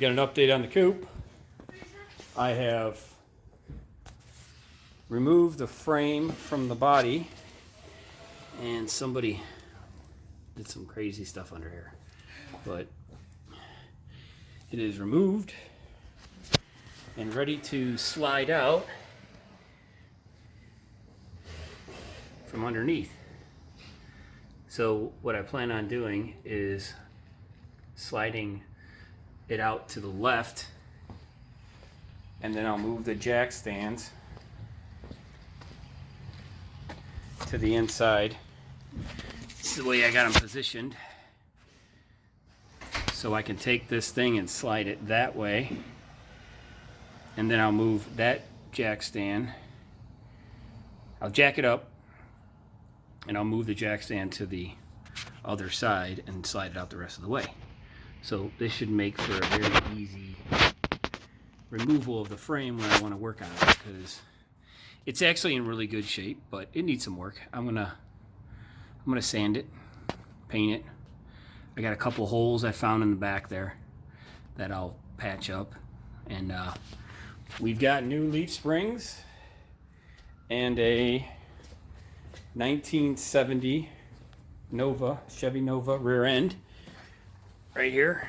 got an update on the coupe. I have removed the frame from the body, and somebody did some crazy stuff under here, but it is removed and ready to slide out from underneath. So what I plan on doing is sliding it out to the left, and then I'll move the jack stands to the inside. This is the way I got them positioned, so I can take this thing and slide it that way, and then I'll move that jack stand. I'll jack it up and I'll move the jack stand to the other side and slide it out the rest of the way. So this should make for a very easy removal of the frame when I want to work on it, because it's actually in really good shape, but it needs some work. I'm gonna sand it, paint it. I got a couple holes I found in the back there that I'll patch up, and we've got new leaf springs and a 1970 Chevy Nova rear end right here,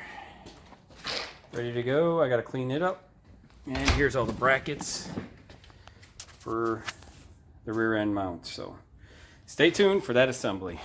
ready to go. I got to clean it up, and here's all the brackets for the rear end mount. So stay tuned for that assembly.